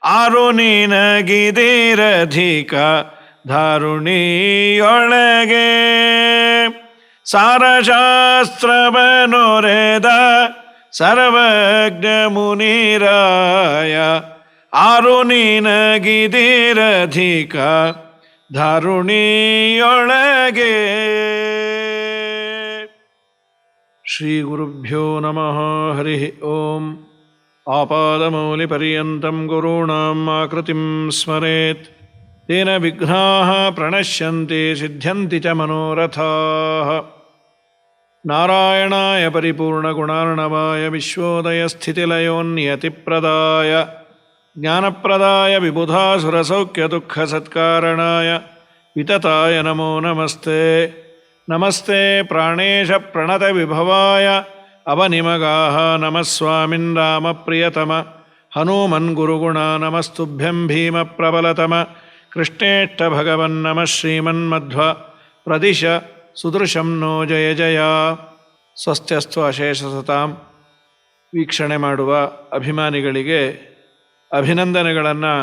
ಆರು ನಿನಗಿದಿರಧಿಕ ಧಾರುಣಿಯೊಳಗೆ ಸಾರಶಾಸ್ತ್ರವನೊರೆದ ಸರ್ವಜ್ಞ ಮುನಿರಾಯ. ಆರು ನಿನಗಿದಿರಧಿಕ ಧಾರುಣಿಯೊಳಗೆ. ಶ್ರೀ ಗುರುಭ್ಯೋ ನಮಃ. ಹರಿ ಓಂ. ಆಪಾದಮೌಲಿಪರ್ಯಂತಂ ಗುರುಣಾಂ ಆಕೃತಿಂ ಸ್ಮರೇತ್. ತೇನ ವಿಘ್ನಾಃ ಪ್ರಣಶ್ಯಂತಿ ಸಿದ್ಧ್ಯಂತಿ ಚ ಮನೋರಥಾಃ. ನಾರಾಯಣಾಯ ಪರಿಪೂರ್ಣಗುಣಾರ್ಣವಾಯ ವಿಶ್ವೋದಯಸ್ಥಿತಿಲಯೋನ್ನಿಯತಿಪ್ರದಾಯ ಜ್ಞಾನಪ್ರದಾಯ ವಿಬುಧಾಸುರಸೌಖ್ಯದುಃಖಸತ್ಕಾರಣಾಯ ವಿತತಾಯ ನಮೋ ನಮಸ್ತೆ. ನಮಸ್ತೆ ಪ್ರಾಣೇಶ ಪ್ರಣತವಿಭವಾಯ ಅವನಿಮಗಾಹ ನಮಃ ಸ್ವಾಮಿನ್ ರಾಮಪ್ರಿಯತಮ ಹನುಮನ್ ಗುರುಗುಣ ನಮಸ್ತುಭ್ಯಂ ಭೀಮಪ್ರಬಲತಮ ಕೃಷ್ಣೇಷ್ಟ ಭಗವನ್ ನಮಃ ಶ್ರೀಮನ್ಮಧ್ವ ಪ್ರದಿಶ ಸುದೃಶಂ ನೋ ಜಯ ಜಯ. ಸ್ವಸ್ತ್ಯಸ್ತು ಅಶೇಷ ಸತಾಂ. ವೀಕ್ಷಣೆ ಮಾಡುವ ಅಭಿಮಾನಿಗಳಿಗೆ ಅಭಿನಂದನೆಗಳನ್ನು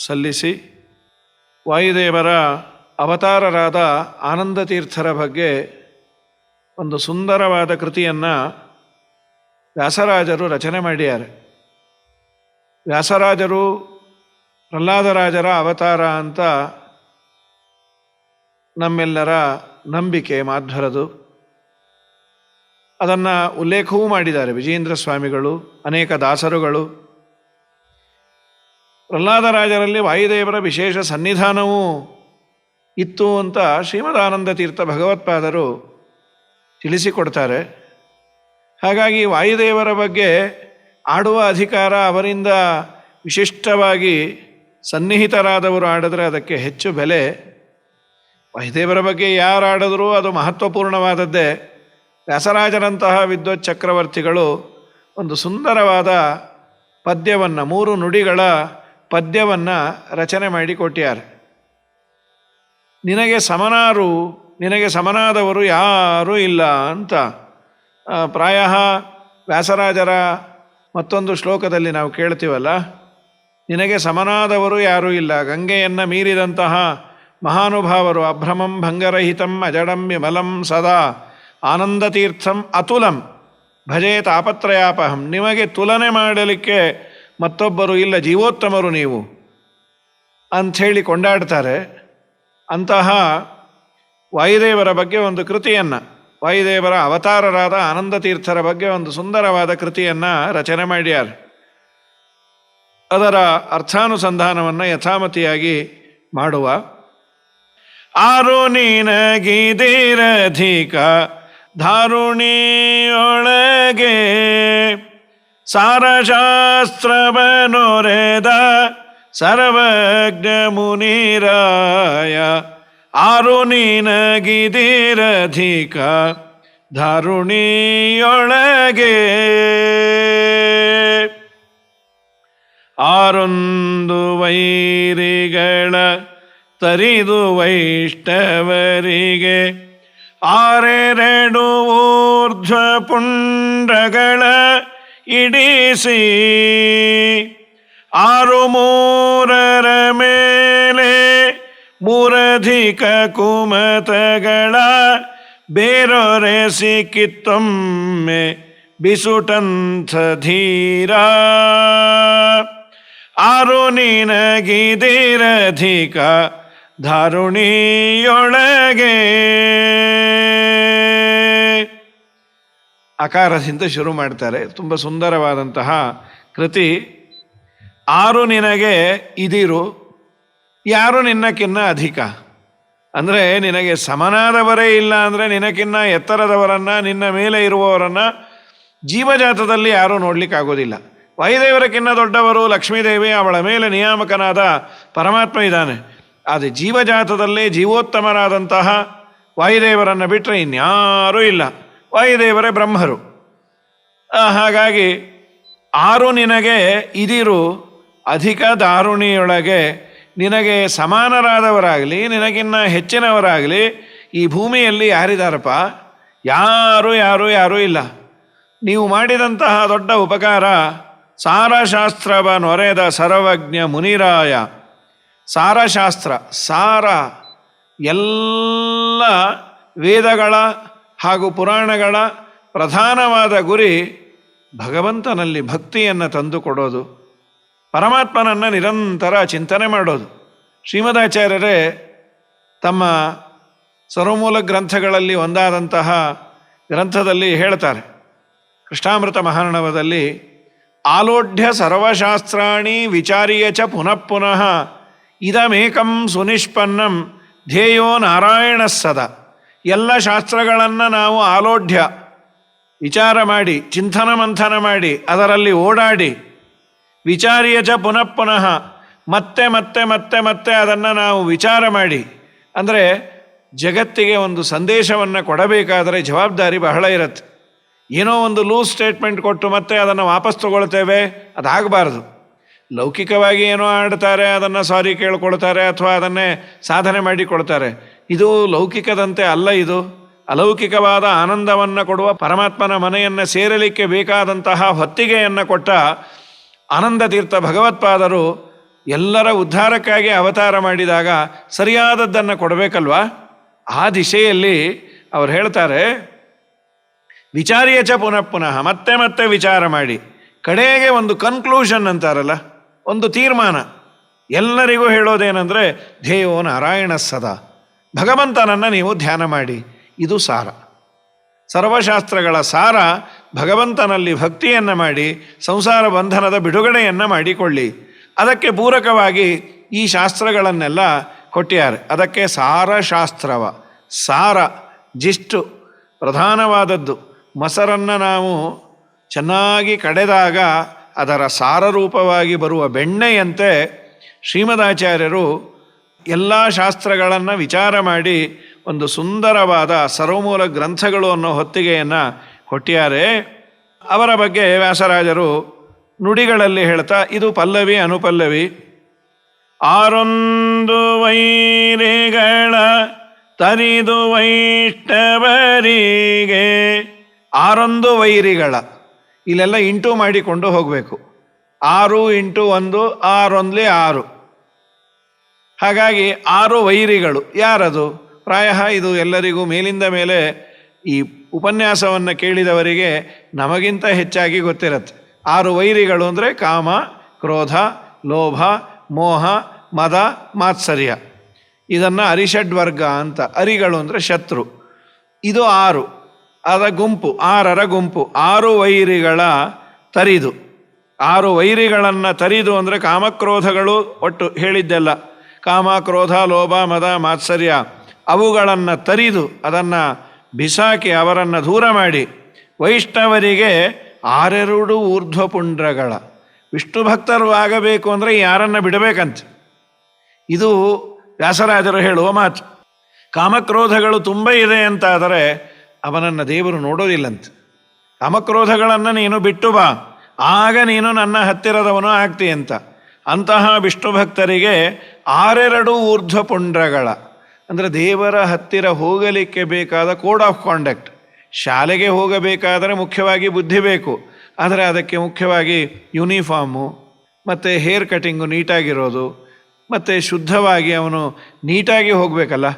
ಸಲ್ಲಿಸಿ ವಾಯುದೇವರ ಅವತಾರರಾದ ಆನಂದತೀರ್ಥರ ಬಗ್ಗೆ ಒಂದು ಸುಂದರವಾದ ಕೃತಿಯನ್ನು ವ್ಯಾಸರಾಜರು ರಚನೆ ಮಾಡಿದ್ದಾರೆ. ವ್ಯಾಸರಾಜರು ಪ್ರಹ್ಲಾದರಾಜರ ಅವತಾರ ಅಂತ ನಮ್ಮೆಲ್ಲರ ನಂಬಿಕೆ ಮಾಧ್ವರದು. ಅದನ್ನು ಉಲ್ಲೇಖವೂ ಮಾಡಿದ್ದಾರೆ ವಿಜಯೇಂದ್ರ ಸ್ವಾಮಿಗಳು, ಅನೇಕ ದಾಸರುಗಳು. ಪ್ರಹ್ಲಾದರಾಜರಲ್ಲಿ ವಾಯುದೇವರ ವಿಶೇಷ ಸನ್ನಿಧಾನವೂ ಇತ್ತು ಅಂತ ಶ್ರೀಮದಾನಂದ ತೀರ್ಥ ಭಗವತ್ಪಾದರು ತಿಳಿಸಿಕೊಡ್ತಾರೆ. ಹಾಗಾಗಿ ವಾಯುದೇವರ ಬಗ್ಗೆ ಆಡುವ ಅಧಿಕಾರ ಅವರಿಂದ ವಿಶಿಷ್ಟವಾಗಿ ಸನ್ನಿಹಿತರಾದವರು ಆಡಿದ್ರೆ ಅದಕ್ಕೆ ಹೆಚ್ಚು ಬೆಲೆ. ವಾಯುದೇವರ ಬಗ್ಗೆ ಯಾರು ಆಡಿದ್ರೂ ಅದು ಮಹತ್ವಪೂರ್ಣವಾದದ್ದೇ. ವ್ಯಾಸರಾಜರಂತಹ ವಿದ್ವತ್ ಚಕ್ರವರ್ತಿಗಳು ಒಂದು ಸುಂದರವಾದ ಪದ್ಯವನ್ನು, 3 ನುಡಿಗಳ ಪದ್ಯವನ್ನು ರಚನೆ ಮಾಡಿಕೊಟ್ಟಿದ್ದಾರೆ. ನಿನಗೆ ಸಮನಾದವರು ಯಾರೂ ಇಲ್ಲ ಅಂತ. ಪ್ರಾಯ ವ್ಯಾಸರಾಜರ ಮತ್ತೊಂದು ಶ್ಲೋಕದಲ್ಲಿ ನಾವು ಕೇಳ್ತೀವಲ್ಲ, ನಿನಗೆ ಸಮನಾದವರು ಯಾರೂ ಇಲ್ಲ, ಗಂಗೆಯನ್ನು ಮೀರಿದಂತಹ ಮಹಾನುಭಾವರು, ಅಭ್ರಮಂ ಭಂಗರಹಿತಂ ಅಜಡಂ ವಿಮಲಂ ಸದಾ ಆನಂದತೀರ್ಥಂ ಅತುಲಂ ಭಜೇ ತಾಪತ್ರಯಾಪಹಂ. ನಿಮಗೆ ತುಲನೆ ಮಾಡಲಿಕ್ಕೆ ಮತ್ತೊಬ್ಬರು ಇಲ್ಲ, ಜೀವೋತ್ತಮರು ನೀವು ಅಂಥೇಳಿ ಕೊಂಡಾಡ್ತಾರೆ. ಅಂತಹ ವಾಯುದೇವರ ಬಗ್ಗೆ ಒಂದು ಕೃತಿಯನ್ನು, ವಾಯುದೇವರ ಅವತಾರರಾದ ಆನಂದತೀರ್ಥರ ಬಗ್ಗೆ ಒಂದು ಸುಂದರವಾದ ಕೃತಿಯನ್ನು ರಚನೆ ಮಾಡ್ಯಾರ. ಅದರ ಅರ್ಥಾನುಸಂಧಾನವನ್ನು ಯಥಾಮತಿಯಾಗಿ ಮಾಡುವ. ಆರು ನಿನಗಿದಿರಧಿಕ ಧಾರುಣಿಯೊಳಗೆ ಸಾರಶಾಸ್ತ್ರವನೊರೆದ ಸರ್ವಜ್ಞ ಮುನಿರಾಯ. ಆರು ನಿನಗಿದಿರಧಿಕ ಧಾರುಣಿಯೊಳಗೆ. ಆರೊಂದು ವೈರಿಗಳ ತರಿದು ವೈಷ್ಣವರಿಗೆ, ಆರೆರಡು ಊರ್ಧ್ವ ಪುಂಡಗಳ ಇಡಿಸಿ, 6 ಮೂರರ ಮೇಲೆ ಮೂರಧಿಕ ಕುಮತಗಳ ಬೇರೊರೆಸಿ ಕಿತ್ತೊಮ್ಮೆ ಬಿಸುಟಂಥ ಧೀರ. ಆರು ನಿನಗಿದಿರಧಿಕ ಧಾರುಣಿಯೊಳಗೆ. ಅಕಾರದಿಂದ ಶುರು ಮಾಡ್ತಾರೆ. ತುಂಬ ಸುಂದರವಾದಂತಹ ಕೃತಿ. ಆರು ನಿನಗೆ ಇದಿರು, ಯಾರು ನಿನ್ನಕ್ಕಿನ್ನ ಅಧಿಕ ಅಂದರೆ ನಿನಗೆ ಸಮನಾದವರೇ ಇಲ್ಲ. ಅಂದರೆ ನಿನಕ್ಕಿನ್ನ ಎತ್ತರದವರನ್ನು, ನಿನ್ನ ಮೇಲೆ ಇರುವವರನ್ನು ಜೀವಜಾತದಲ್ಲಿ ಯಾರೂ ನೋಡಲಿಕ್ಕಾಗೋದಿಲ್ಲ. ವಾಯುದೇವರಕ್ಕಿನ್ನ ದೊಡ್ಡವರು ಲಕ್ಷ್ಮೀದೇವಿ, ಅವಳ ಮೇಲೆ ನಿಯಾಮಕನಾದ ಪರಮಾತ್ಮ ಇದ್ದಾನೆ. ಆದರೆ ಜೀವಜಾತದಲ್ಲೇ ಜೀವೋತ್ತಮರಾದಂತಹ ವಾಯುದೇವರನ್ನು ಬಿಟ್ಟರೆ ಇನ್ಯಾರೂ ಇಲ್ಲ. ವಾಯುದೇವರೇ ಬ್ರಹ್ಮರು. ಹಾಗಾಗಿ ಆರು ನಿನಗೆ ಇದಿರು ಅಧಿಕ ದಾರುಣಿಯೊಳಗೆ. ನಿನಗೆ ಸಮಾನರಾದವರಾಗಲಿ, ನಿನಗಿನ್ನ ಹೆಚ್ಚಿನವರಾಗಲಿ ಈ ಭೂಮಿಯಲ್ಲಿ ಯಾರಿದಾರಪ್ಪ? ಯಾರೂ ಇಲ್ಲ. ನೀವು ಮಾಡಿದಂತಹ ದೊಡ್ಡ ಉಪಕಾರ ಸಾರಶಾಸ್ತ್ರವ ನೊರೆದ ಸರ್ವಜ್ಞ ಮುನಿರಾಯ. ಸಾರಶಾಸ್ತ್ರ, ಸಾರ ಎಲ್ಲ ವೇದಗಳ ಹಾಗೂ ಪುರಾಣಗಳ ಪ್ರಧಾನವಾದ ಗುರಿ ಭಗವಂತನಲ್ಲಿ ಭಕ್ತಿಯನ್ನು ತಂದುಕೊಡೋದು, ಪರಮಾತ್ಮನನ್ನು ನಿರಂತರ ಚಿಂತನೆ ಮಾಡೋದು. ಶ್ರೀಮದಾಚಾರ್ಯರೇ ತಮ್ಮ ಸರ್ವಮೂಲ ಗ್ರಂಥಗಳಲ್ಲಿ ಒಂದಾದಂತಹ ಗ್ರಂಥದಲ್ಲಿ ಹೇಳ್ತಾರೆ, ಕೃಷ್ಣಾಮೃತ ಮಹಾರ್ಣವದಲ್ಲಿ, ಆಲೋಢ್ಯ ಸರ್ವಶಾಸ್ತ್ರಾಣಿ ವಿಚಾರ್ಯ ಚ ಪುನಃ ಪುನಃ ಇದಮೇಕಂ ಸುನಿಷ್ಪನ್ನಂ ಧ್ಯೇಯೋ ನಾರಾಯಣ ಸದಾ. ಎಲ್ಲ ಶಾಸ್ತ್ರಗಳನ್ನು ನಾವು ಆಲೋಢ್ಯ ವಿಚಾರ ಮಾಡಿ, ಚಿಂತನ ಮಂಥನ ಮಾಡಿ, ಅದರಲ್ಲಿ ಓಡಾಡಿ, ವಿಚಾರ್ಯ ಚ ಪುನಃ ಪುನಃ ಮತ್ತೆ ಮತ್ತೆ ಮತ್ತೆ ಮತ್ತೆ ಅದನ್ನು ನಾವು ವಿಚಾರ ಮಾಡಿ, ಅಂದರೆ ಜಗತ್ತಿಗೆ ಒಂದು ಸಂದೇಶವನ್ನು ಕೊಡಬೇಕಾದರೆ ಜವಾಬ್ದಾರಿ ಬಹಳ ಇರುತ್ತೆ. ಏನೋ ಒಂದು ಲೂಸ್ ಸ್ಟೇಟ್ಮೆಂಟ್ ಕೊಟ್ಟು ಮತ್ತೆ ಅದನ್ನು ವಾಪಸ್ ತಗೊಳ್ತೇವೆ, ಅದಾಗಬಾರ್ದು. ಲೌಕಿಕವಾಗಿ ಏನೋ ಆಡ್ತಾರೆ, ಅದನ್ನು ಸಾರಿ ಕೇಳ್ಕೊಳ್ತಾರೆ ಅಥವಾ ಅದನ್ನೇ ಸಾಧನೆ ಮಾಡಿಕೊಳ್ತಾರೆ. ಇದು ಲೌಕಿಕದಂತೆ ಅಲ್ಲ, ಇದು ಅಲೌಕಿಕವಾದ ಆನಂದವನ್ನು ಕೊಡುವ ಪರಮಾತ್ಮನ ಮನೆಯನ್ನು ಸೇರಲಿಕ್ಕೆ ಬೇಕಾದಂತಹ ಹೊತ್ತಿಗೆಯನ್ನು ಕೊಟ್ಟ ಆನಂದ ತೀರ್ಥ ಭಗವತ್ಪಾದರು ಎಲ್ಲರ ಉದ್ಧಾರಕ್ಕಾಗಿ ಅವತಾರ ಮಾಡಿದಾಗ ಸರಿಯಾದದ್ದನ್ನು ಕೊಡಬೇಕಲ್ವಾ. ಆ ದಿಶೆಯಲ್ಲಿ ಅವರು ಹೇಳ್ತಾರೆ, ವಿಚಾರ್ಯ ಚ ಪುನಃ ಪುನಃ, ಮತ್ತೆ ಮತ್ತೆ ವಿಚಾರ ಮಾಡಿ, ಕಡೆಗೆ ಒಂದು ಕನ್ಕ್ಲೂಷನ್ ಅಂತಾರಲ್ಲ, ಒಂದು ತೀರ್ಮಾನ. ಎಲ್ಲರಿಗೂ ಹೇಳೋದೇನೆಂದರೆ ಧ್ಯೇಯೋ ನಾರಾಯಣ ಸದಾ, ಭಗವಂತನನ್ನು ನೀವು ಧ್ಯಾನ ಮಾಡಿ. ಇದು ಸಾರ. ಸರ್ವಶಾಸ್ತ್ರಗಳ ಸಾರ ಭಗವಂತನಲ್ಲಿ ಭಕ್ತಿಯನ್ನು ಮಾಡಿ ಸಂಸಾರ ಬಂಧನದ ಬಿಡುಗಡೆಯನ್ನು ಮಾಡಿಕೊಳ್ಳಿ. ಅದಕ್ಕೆ ಪೂರಕವಾಗಿ ಈ ಶಾಸ್ತ್ರಗಳನ್ನೆಲ್ಲ ಕೊಟ್ಟಿದ್ದಾರೆ. ಅದಕ್ಕೆ ಸಾರಶಾಸ್ತ್ರವ, ಸಾರ ಜಿಷ್ಟು ಪ್ರಧಾನವಾದದ್ದು. ಮೊಸರನ್ನು ನಾವು ಚೆನ್ನಾಗಿ ಕಡೆದಾಗ ಅದರ ಸಾರರೂಪವಾಗಿ ಬರುವ ಬೆಣ್ಣೆಯಂತೆ ಶ್ರೀಮದಾಚಾರ್ಯರು ಎಲ್ಲ ಶಾಸ್ತ್ರಗಳನ್ನು ವಿಚಾರ ಮಾಡಿ ಒಂದು ಸುಂದರವಾದ ಸರ್ವಮೂಲ ಗ್ರಂಥಗಳು ಅನ್ನೋ ಹೊತ್ತಿಗೆಯನ್ನು ಕೊಟ್ಟಿದ್ದಾರೆ. ಅವರ ಬಗ್ಗೆ ವ್ಯಾಸರಾಜರು ನುಡಿಗಳಲ್ಲಿ ಹೇಳ್ತಾ, ಇದು ಪಲ್ಲವಿ ಅನುಪಲ್ಲವಿ. ಆರೊಂದು ವೈರಿಗಳ ತರಿದು ವೈಷ್ಣವರಿಗೆ. ಆರೊಂದು ವೈರಿಗಳ, ಇಲ್ಲೆಲ್ಲ ಇಂಟು ಮಾಡಿಕೊಂಡು ಹೋಗಬೇಕು. 6 × 1 6 6. ಹಾಗಾಗಿ 6 ವೈರಿಗಳು. ಯಾರದು? ಪ್ರಾಯ ಇದು ಎಲ್ಲರಿಗೂ ಮೇಲಿಂದ ಮೇಲೆ ಈ ಉಪನ್ಯಾಸವನ್ನು ಕೇಳಿದವರಿಗೆ ನಮಗಿಂತ ಹೆಚ್ಚಾಗಿ ಗೊತ್ತಿರುತ್ತೆ. 6 ವೈರಿಗಳು ಅಂದರೆ ಕಾಮ, ಕ್ರೋಧ, ಲೋಭ, ಮೋಹ, ಮದ, ಮಾತ್ಸರ್ಯ. ಇದನ್ನು ಅರಿಷಡ್ವರ್ಗ ಅಂತ. ಅರಿಗಳು ಅಂದರೆ ಶತ್ರು. ಇದು 6 ಅದ ಗುಂಪು, 6ರ ಗುಂಪು. 6 ವೈರಿಗಳ ತರಿದು. 6 ವೈರಿಗಳನ್ನು ತರಿದು ಅಂದರೆ ಕಾಮಕ್ರೋಧಗಳು ಒಟ್ಟು ಹೇಳಿದ್ದೆಲ್ಲ, ಕಾಮ, ಕ್ರೋಧ, ಲೋಭ, ಮದ, ಮಾತ್ಸರ್ಯ, ಅವುಗಳನ್ನು ತರಿದು ಅದನ್ನು ಬಿಸಾಕಿ ಅವರನ್ನು ದೂರ ಮಾಡಿ, ವೈಷ್ಣವರಿಗೆ 6 ಊರ್ಧ್ವಪುಂಡ್ರಗಳ. ವಿಷ್ಣು ಭಕ್ತರು ಆಗಬೇಕು ಅಂದರೆ ಯಾರನ್ನು ಬಿಡಬೇಕಂತ. ಇದು ವ್ಯಾಸರಾಜರು ಹೇಳುವ ಮಾತು. ಕಾಮಕ್ರೋಧಗಳು ತುಂಬ ಇದೆ ಅಂತಾದರೆ ಅವನನ್ನು ದೇವರು ನೋಡೋದಿಲ್ಲಂತೆ. ಕಾಮಕ್ರೋಧಗಳನ್ನು ನೀನು ಬಿಟ್ಟು ಬಾ, ಆಗ ನೀನು ನನ್ನ ಹತ್ತಿರದವನು ಆಗ್ತಿ ಅಂತ. ಅಂತಹ ವಿಷ್ಣು ಭಕ್ತರಿಗೆ 6 ಊರ್ಧ್ವಪುಂಡ್ರಗಳ ಅಂದರೆ ದೇವರ ಹತ್ತಿರ ಹೋಗಲಿಕ್ಕೆ ಬೇಕಾದ ಕೋಡ್ ಆಫ್ ಕಾಂಡಕ್ಟ್. ಶಾಲೆಗೆ ಹೋಗಬೇಕಾದರೆ ಮುಖ್ಯವಾಗಿ ಬುದ್ಧಿ ಬೇಕು, ಆದರೆ ಅದಕ್ಕೆ ಮುಖ್ಯವಾಗಿ ಯೂನಿಫಾರ್ಮು ಮತ್ತು ಹೇರ್ ಕಟಿಂಗು ನೀಟಾಗಿರೋದು, ಮತ್ತು ಶುದ್ಧವಾಗಿ ಅವನು ನೀಟಾಗಿ ಹೋಗಬೇಕಲ್ಲ.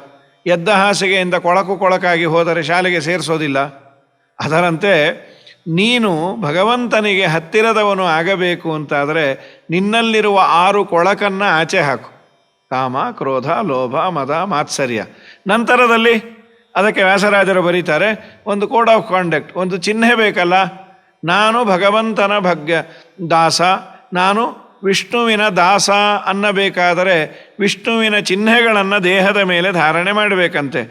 ಎದ್ದ ಹಾಸಿಗೆಯಿಂದ ಕೊಳಕಾಗಿ ಹೋದರೆ ಶಾಲೆಗೆ ಸೇರಿಸೋದಿಲ್ಲ. ಅದರಂತೆ ನೀನು ಭಗವಂತನಿಗೆ ಹತ್ತಿರದವನು ಆಗಬೇಕು ಅಂತಾದರೆ ನಿನ್ನಲ್ಲಿರುವ 6 ಕೊಳಕನ್ನು ಆಚೆ ಹಾಕು. ಕಾಮ, ಕ್ರೋಧ, ಲೋಭ, ಮದ, ಮಾತ್ಸರ್ಯ. ನಂತರದಲ್ಲಿ ಅದಕ್ಕೆ ವ್ಯಾಸರಾಜರು ಬರೀತಾರೆ, ಒಂದು ಕೋಡ್ ಆಫ್ ಕಾಂಡಕ್ಟ್, ಒಂದು ಚಿಹ್ನೆ ಬೇಕಲ್ಲ. ನಾನು ಭಗವಂತನ ದಾಸ, ನಾನು ವಿಷ್ಣುವಿನ ದಾಸ ಅನ್ನಬೇಕಾದರೆ ವಿಷ್ಣುವಿನ ಚಿಹ್ನೆಗಳನ್ನು ದೇಹದ ಮೇಲೆ ಧಾರಣೆ ಮಾಡಬೇಕಂತೆ.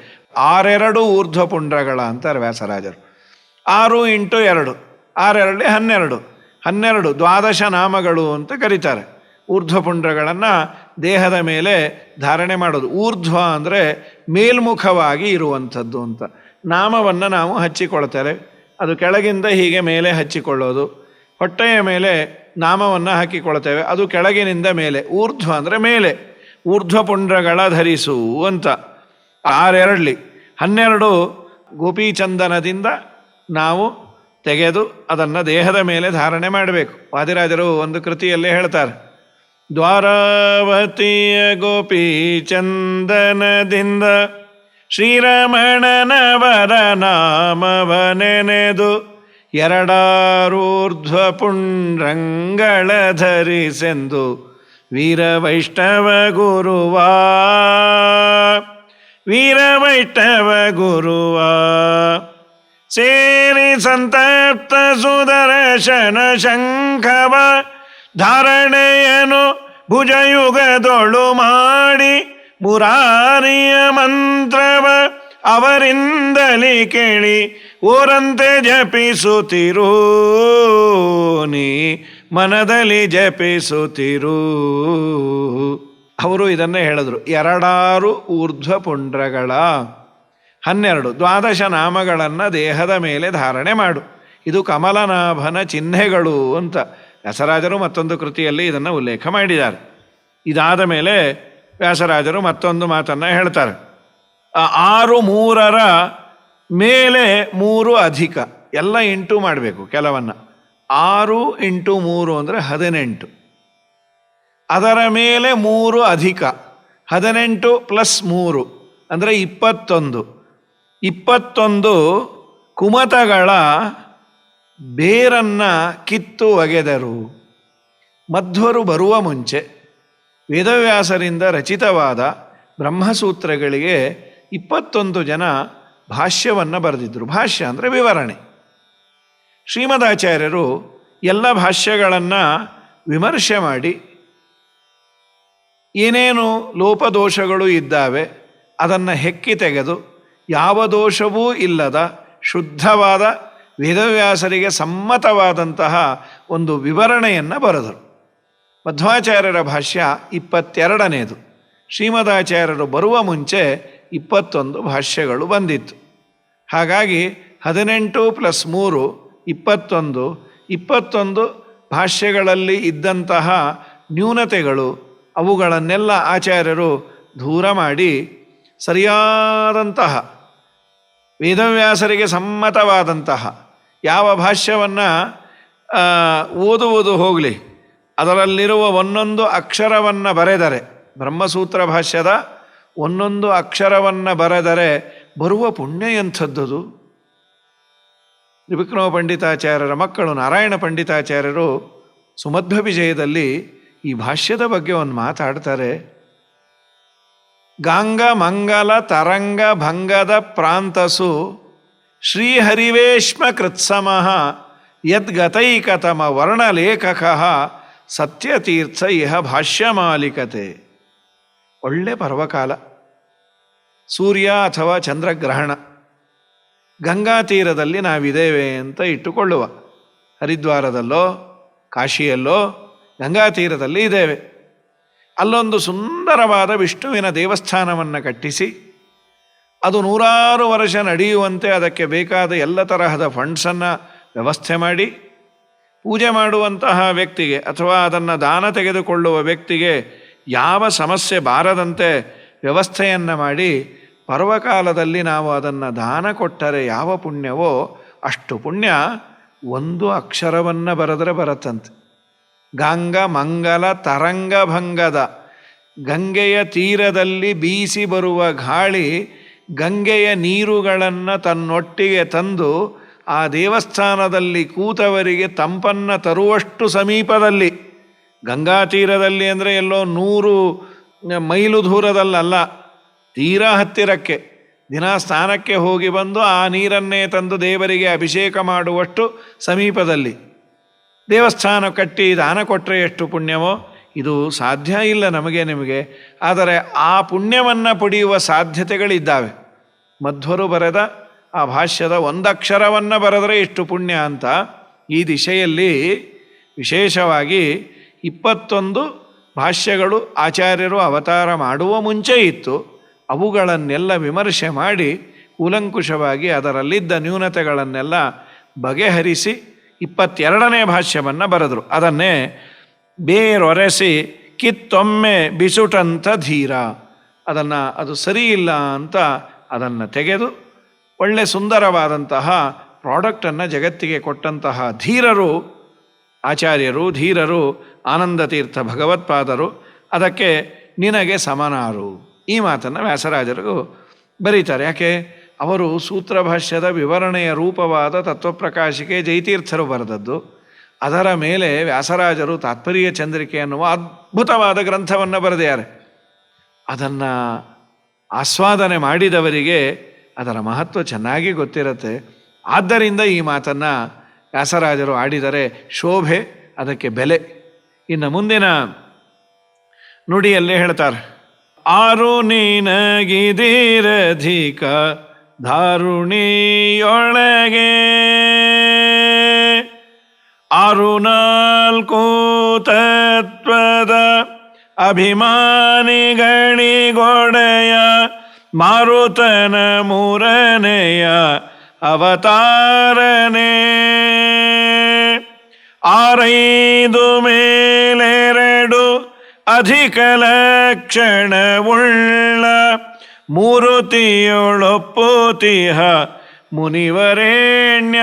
6 ಊರ್ಧ್ವಪುಂಡ್ರಗಳ ಅಂತಾರೆ ವ್ಯಾಸರಾಜರು. 6 × 2 6 12 12 ದ್ವಾದಶ ನಾಮಗಳು ಅಂತ ಕರೀತಾರೆ. ಊರ್ಧ್ವಪುಂಡ್ರಗಳನ್ನು ದೇಹದ ಮೇಲೆ ಧಾರಣೆ ಮಾಡೋದು. ಊರ್ಧ್ವ ಅಂದರೆ ಮೇಲ್ಮುಖವಾಗಿ ಇರುವಂಥದ್ದು ಅಂತ. ನಾಮವನ್ನು ನಾವು ಹಚ್ಚಿಕೊಳ್ತಾರೆ, ಅದು ಕೆಳಗಿಂದ ಹೀಗೆ ಮೇಲೆ ಹಚ್ಚಿಕೊಳ್ಳೋದು. ಹೊಟ್ಟೆಯ ಮೇಲೆ ನಾಮವನ್ನು ಹಾಕಿಕೊಳ್ತೇವೆ, ಅದು ಕೆಳಗಿನಿಂದ ಮೇಲೆ. ಊರ್ಧ್ವ ಅಂದರೆ ಮೇಲೆ. ಊರ್ಧ್ವಪುಂಡ್ರಗಳ ಧರಿಸು ಅಂತ. 6 12 ಗೋಪೀಚಂದನದಿಂದ ನಾವು ತೆಗೆದು ಅದನ್ನು ದೇಹದ ಮೇಲೆ ಧಾರಣೆ ಮಾಡಬೇಕು. ವಾದಿರಾಜರು ಒಂದು ಕೃತಿಯಲ್ಲೇ ಹೇಳ್ತಾರೆ, ದ್ವಾರಾವತಿಯ ಗೋಪಿ ಚಂದನದಿಂದ ಶ್ರೀರಮಣನವರ ನಾಮವನೆನೆದು ಎರಡಾರೂರ್ಧ್ವ ಪುಂಡ್ರಂಗಳ ಧರಿಸೆಂದು ವೀರವೈಷ್ಣವ ಗುರುವಾ ವೀರವೈಷ್ಣವ ಗುರುವಾ ಸೇರಿ ಸಂತಪ್ತ ಸುದರ್ಶನ ಶಂಖವ ಧಾರಣೆಯನು ಭುಜಯುಗದೊಳು ಮಾಡಿ ಮುರಾರಿಯ ಮಂತ್ರವ ಅವರಿಂದಲೇ ಕೇಳಿ ಓರಂತೆ ಜಪಿಸುತ್ತಿರು ನೀ ಮನದಲ್ಲಿ ಜಪಿಸುತ್ತಿರು. ಅವರು ಇದನ್ನೇ ಹೇಳಿದ್ರು, ಎರಡಾರು ಊರ್ಧ್ವ ಪುಂಡ್ರಗಳ 12 ದ್ವಾದಶ ನಾಮಗಳನ್ನು ದೇಹದ ಮೇಲೆ ಧಾರಣೆ ಮಾಡು. ಇದು ಕಮಲನಾಭನ ಚಿಹ್ನೆಗಳು ಅಂತ ವ್ಯಾಸರಾಜರು ಮತ್ತೊಂದು ಕೃತಿಯಲ್ಲಿ ಇದನ್ನು ಉಲ್ಲೇಖ ಮಾಡಿದ್ದಾರೆ. ಇದಾದ ಮೇಲೆ ವ್ಯಾಸರಾಜರು ಮತ್ತೊಂದು ಮಾತನ್ನು ಹೇಳ್ತಾರೆ, 6 3ರ ಮೇಲೆ 3 ಅಧಿಕ ಎಲ್ಲ ಇಂಟು ಮಾಡಬೇಕು. ಕೆಲವನ್ನು 6 × 3 ಅಂದರೆ 18, ಅದರ ಮೇಲೆ 3 ಅಧಿಕ 18 + 3 ಅಂದರೆ 21. 21 ಕುಮತಗಳ ಬೇರನ್ನು ಕಿತ್ತು ಒಗೆದರು. ಮಧ್ವರು ಬರುವ ಮುಂಚೆ ವೇದವ್ಯಾಸರಿಂದ ರಚಿತವಾದ ಬ್ರಹ್ಮಸೂತ್ರಗಳಿಗೆ 21 ಜನ ಭಾಷ್ಯವನ್ನು ಬರೆದಿದ್ದರು. ಭಾಷ್ಯ ಅಂದರೆ ವಿವರಣೆ. ಶ್ರೀಮದಾಚಾರ್ಯರು ಎಲ್ಲ ಭಾಷ್ಯಗಳನ್ನು ವಿಮರ್ಶೆ ಮಾಡಿ ಏನೇನು ಲೋಪದೋಷಗಳು ಇದ್ದಾವೆ ಅದನ್ನು ಹೆಕ್ಕಿ ತೆಗೆದು ಯಾವ ದೋಷವೂ ಇಲ್ಲದ ಶುದ್ಧವಾದ ವೇದವ್ಯಾಸರಿಗೆ ಸಮ್ಮತವಾದಂತಹ ಒಂದು ವಿವರಣೆಯನ್ನು ಬರೆದರು. ಮಧ್ವಾಚಾರ್ಯರ ಭಾಷ್ಯ 22ನೇದು. ಶ್ರೀಮದಾಚಾರ್ಯರು ಬರುವ ಮುಂಚೆ 21 ಭಾಷ್ಯಗಳು ಬಂದಿತ್ತು. ಹಾಗಾಗಿ 18 + 3 21. 21 ಭಾಷ್ಯಗಳಲ್ಲಿ ಇದ್ದಂತಹ ನ್ಯೂನತೆಗಳು ಅವುಗಳನ್ನೆಲ್ಲ ಆಚಾರ್ಯರು ದೂರ ಮಾಡಿ ಸರಿಯಾದಂತಹ ವೇದವ್ಯಾಸರಿಗೆ ಸಮ್ಮತವಾದಂತಹ ಯಾವ ಭಾಷ್ಯವನ್ನು ಓದುವುದು ಹೋಗಲಿ, ಅದರಲ್ಲಿರುವ ಒಂದೊಂದು ಅಕ್ಷರವನ್ನು ಬರೆದರೆ, ಬ್ರಹ್ಮಸೂತ್ರ ಭಾಷ್ಯದ ಒಂದೊಂದು ಅಕ್ಷರವನ್ನು ಬರೆದರೆ ಬರುವ ಪುಣ್ಯ ಎಂಥದ್ದು. ತ್ರಿವಿಕ್ರಮ ಪಂಡಿತಾಚಾರ್ಯರ ಮಕ್ಕಳು ನಾರಾಯಣ ಪಂಡಿತಾಚಾರ್ಯರು ಸುಮಧ್ವ ವಿಜಯದಲ್ಲಿ ಈ ಭಾಷ್ಯದ ಬಗ್ಗೆ ಒಂದು ಮಾತಾಡ್ತಾರೆ. ಗಾಂಗ ಮಂಗಲ ತರಂಗ ಭಂಗದ ಪ್ರಾಂತಸು ಶ್ರೀಹರಿವೇಶ್ಮ ಕೃತ್ಸಮಃ ಯದ್ಗತೈಕತಮ ವರ್ಣಲೇಖಕ ಸತ್ಯತೀರ್ಥ ಇಹ ಭಾಷ್ಯಮಾಲಿಕತೆ. ಒಳ್ಳೆ ಪರ್ವಕಾಲ, ಸೂರ್ಯ ಅಥವಾ ಚಂದ್ರಗ್ರಹಣ, ಗಂಗಾ ತೀರದಲ್ಲಿ ನಾವಿದ್ದೇವೆ ಅಂತ ಇಟ್ಟುಕೊಳ್ಳುವ. ಹರಿದ್ವಾರದಲ್ಲೋ ಕಾಶಿಯಲ್ಲೋ ಗಂಗಾ ತೀರದಲ್ಲಿ ಇದ್ದೇವೆ. ಅಲ್ಲೊಂದು ಸುಂದರವಾದ ವಿಷ್ಣುವಿನ ದೇವಸ್ಥಾನವನ್ನು ಕಟ್ಟಿಸಿ ಅದು 100 ವರ್ಷ ನಡೆಯುವಂತೆ ಅದಕ್ಕೆ ಬೇಕಾದ ಎಲ್ಲ ತರಹದ ಫಂಡ್ಸನ್ನು ವ್ಯವಸ್ಥೆ ಮಾಡಿ ಪೂಜೆ ಮಾಡುವಂತಹ ವ್ಯಕ್ತಿಗೆ ಅಥವಾ ಅದನ್ನು ದಾನ ತೆಗೆದುಕೊಳ್ಳುವ ವ್ಯಕ್ತಿಗೆ ಯಾವ ಸಮಸ್ಯೆ ಬಾರದಂತೆ ವ್ಯವಸ್ಥೆಯನ್ನು ಮಾಡಿ ಪರ್ವಕಾಲದಲ್ಲಿ ನಾವು ಅದನ್ನು ದಾನ ಕೊಟ್ಟರೆ ಯಾವ ಪುಣ್ಯವೋ ಅಷ್ಟು ಪುಣ್ಯ ಒಂದು ಅಕ್ಷರವನ್ನು ಬರೆದರೆ ಬರತ್ತಂತೆ. ಗಾಂಗ ಮಂಗಲ ತರಂಗಭಂಗದ, ಗಂಗೆಯ ತೀರದಲ್ಲಿ ಬೀಸಿ ಬರುವ ಗಾಳಿ ಗಂಗೆಯ ನೀರುಗಳನ್ನು ತನ್ನೊಟ್ಟಿಗೆ ತಂದು ಆ ದೇವಸ್ಥಾನದಲ್ಲಿ ಕೂತವರಿಗೆ ತಂಪನ್ನು ತರುವಷ್ಟು ಸಮೀಪದಲ್ಲಿ, ಗಂಗಾ ತೀರದಲ್ಲಿ ಅಂದರೆ ಎಲ್ಲೋ 100 ಮೈಲು ದೂರದಲ್ಲಲ್ಲ, ತೀರಾ ಹತ್ತಿರಕ್ಕೆ ದಿನ ಸ್ನಾನಕ್ಕೆ ಹೋಗಿ ಬಂದು ಆ ನೀರನ್ನೇ ತಂದು ದೇವರಿಗೆ ಅಭಿಷೇಕ ಮಾಡುವಷ್ಟು ಸಮೀಪದಲ್ಲಿ ದೇವಸ್ಥಾನ ಕಟ್ಟಿ ದಾನ ಕೊಟ್ಟರೆ ಎಷ್ಟು ಪುಣ್ಯವೋ. ಇದು ಸಾಧ್ಯ ಇಲ್ಲ ನಮಗೆ ನಿಮಗೆ, ಆದರೆ ಆ ಪುಣ್ಯವನ್ನು ಪಡೆಯುವ ಸಾಧ್ಯತೆಗಳಿದ್ದಾವೆ. ಮಧ್ವರು ಬರೆದ ಆ ಭಾಷ್ಯದ ಒಂದಕ್ಷರವನ್ನು ಬರೆದರೆ ಎಷ್ಟು ಪುಣ್ಯ ಅಂತ ಈ ದಿಶೆಯಲ್ಲಿ ವಿಶೇಷವಾಗಿ 21 ಭಾಷ್ಯಗಳು ಆಚಾರ್ಯರು ಅವತಾರ ಮಾಡುವ ಮುಂಚೆ ಇತ್ತು. ಅವುಗಳನ್ನೆಲ್ಲ ವಿಮರ್ಶೆ ಮಾಡಿ ಕೂಲಂಕುಷವಾಗಿ ಅದರಲ್ಲಿದ್ದ ನ್ಯೂನತೆಗಳನ್ನೆಲ್ಲ ಬಗೆಹರಿಸಿ 22ನೇ ಭಾಷ್ಯವನ್ನು ಬರೆದರು. ಅದನ್ನೇ ಬೇರೊರೆಸಿ ಕಿತ್ತೊಮ್ಮೆ ಬಿಸುಟಂಥ ಧೀರ, ಅದು ಸರಿಯಿಲ್ಲ ಅಂತ ಅದನ್ನು ತೆಗೆದು ಒಳ್ಳೆ ಸುಂದರವಾದಂತಹ ಪ್ರಾಡಕ್ಟನ್ನು ಜಗತ್ತಿಗೆ ಕೊಟ್ಟಂತಹ ಧೀರರು ಆಚಾರ್ಯರು, ಧೀರರು ಆನಂದತೀರ್ಥ ಭಗವತ್ಪಾದರು. ಅದಕ್ಕೆ ನಿನಗೆ ಸಮನಾರು. ಈ ಮಾತನ್ನು ವ್ಯಾಸರಾಜರು ಬರೀತಾರೆ. ಯಾಕೆ? ಅವರು ಸೂತ್ರಭಾಷ್ಯದ ವಿವರಣೆಯ ರೂಪವಾದ ತತ್ವಪ್ರಕಾಶಿಕೆ ಜೈತೀರ್ಥರು ಬರೆದದ್ದು. ಅದರ ಮೇಲೆ ವ್ಯಾಸರಾಜರು ತಾತ್ಪರ್ಯ ಚಂದ್ರಿಕೆ ಅನ್ನುವ ಅದ್ಭುತವಾದ ಗ್ರಂಥವನ್ನು ಬರೆದಿದ್ದಾರೆ. ಅದನ್ನು ಆಸ್ವಾದನೆ ಮಾಡಿದವರಿಗೆ ಅದರ ಮಹತ್ವ ಚೆನ್ನಾಗಿ ಗೊತ್ತಿರುತ್ತೆ. ಆದ್ದರಿಂದ ಈ ಮಾತನ್ನು ವ್ಯಾಸರಾಜರು ಆಡಿದರೆ ಶೋಭೆ, ಅದಕ್ಕೆ ಬೆಲೆ. ಇನ್ನು ಮುಂದಿನ ನುಡಿಯಲ್ಲೇ ಹೇಳ್ತಾರೆ, ಆರು ನಿನಗಿದಿರಧಿಕ ಧಾರುಣಿಯೊಳಗೆ ಆರು ನಾಲ್ಕು ತತ್ವದ ಅಭಿಮಾನಿಗಳಿಗೊಡೆಯ ಮಾರುತನ ಮೂರನೆಯ ಅವತಾರನೆ ಆರೈದು ಮೇಲೆರಡು ಅಧಿಕ ಲಕ್ಷಣವುಳ್ಳ ಮೂರುತಿಯೊಳೊಪ್ಪುತಿಹ ಮುನಿವರೇಣ್ಯ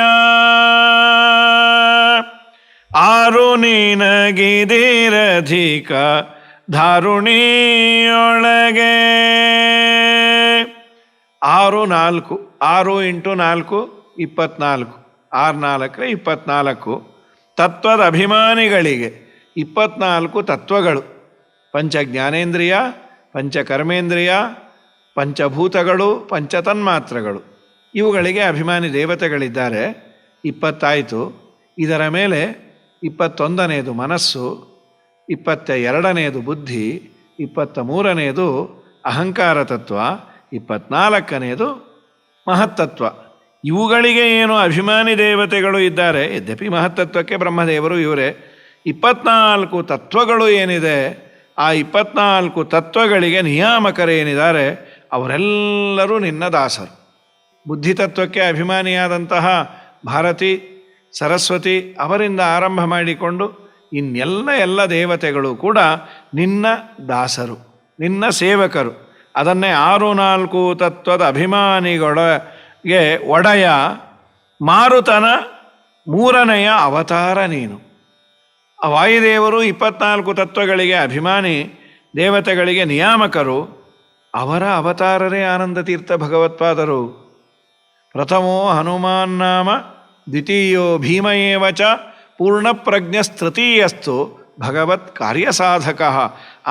ಆರು ನಿನಗಿದಿರಧಿಕ ಧಾರುಣಿಯೊಳಗೆ 6 4 6 × 4 24 6 4 24 ತತ್ವದ ಅಭಿಮಾನಿಗಳಿಗೆ 24 ತತ್ವಗಳು. ಪಂಚಜ್ಞಾನೇಂದ್ರಿಯ, ಪಂಚಕರ್ಮೇಂದ್ರಿಯ, ಪಂಚಭೂತಗಳು, ಪಂಚತನ್ಮಾತ್ರಗಳು, ಇವುಗಳಿಗೆ ಅಭಿಮಾನಿ ದೇವತೆಗಳಿದ್ದಾರೆ. 20 ಆಯಿತು. ಇದರ ಮೇಲೆ 21ನೇದು ಮನಸ್ಸು, 22ನೇದು ಬುದ್ಧಿ, 23ನೇದು ಅಹಂಕಾರ ತತ್ವ, 24ನೇದು ಮಹತ್ತತ್ವ. ಇವುಗಳಿಗೆ ಏನು ಅಭಿಮಾನಿ ದೇವತೆಗಳು ಇದ್ದಾರೆ. ಯದ್ಯಪಿ ಮಹತ್ತತ್ವಕ್ಕೆ ಬ್ರಹ್ಮದೇವರು ಇವರೇ. 24 ತತ್ವಗಳು ಏನಿದೆ, ಆ 24 ತತ್ವಗಳಿಗೆ ನಿಯಾಮಕರೇನಿದ್ದಾರೆ ಅವರೆಲ್ಲರೂ ನಿನ್ನ ದಾಸರು. ಬುದ್ಧಿತತ್ವಕ್ಕೆ ಅಭಿಮಾನಿಯಾದಂತಹ ಭಾರತಿ, ಸರಸ್ವತಿ ಅವರಿಂದ ಆರಂಭ ಮಾಡಿಕೊಂಡು ಎಲ್ಲ ದೇವತೆಗಳು ಕೂಡ ನಿನ್ನ ದಾಸರು, ನಿನ್ನ ಸೇವಕರು. ಅದನ್ನೇ 6 4 ತತ್ವದ ಅಭಿಮಾನಿಗಳಿಗೆ ಒಡೆಯ ಮಾರುತನ ಮೂರನೆಯ ಅವತಾರ ನೀನು. ವಾಯುದೇವರು 24 ತತ್ವಗಳಿಗೆ ಅಭಿಮಾನಿ, ದೇವತೆಗಳಿಗೆ ನಿಯಾಮಕರು. ಅವರ ಅವತಾರರೇ ಆನಂದತೀರ್ಥ ಭಗವತ್ಪಾದರು. ಪ್ರಥಮೋ ಹನುಮಾನ್ ನಾಮ ದ್ವಿತೀಯೋ ಭೀಮ ಏವ ಚ ಪೂರ್ಣಪ್ರಜ್ಞಸ್ತೃತೀಯಸ್ತು ಭಗವತ್ ಕಾರ್ಯಸಾಧಕ.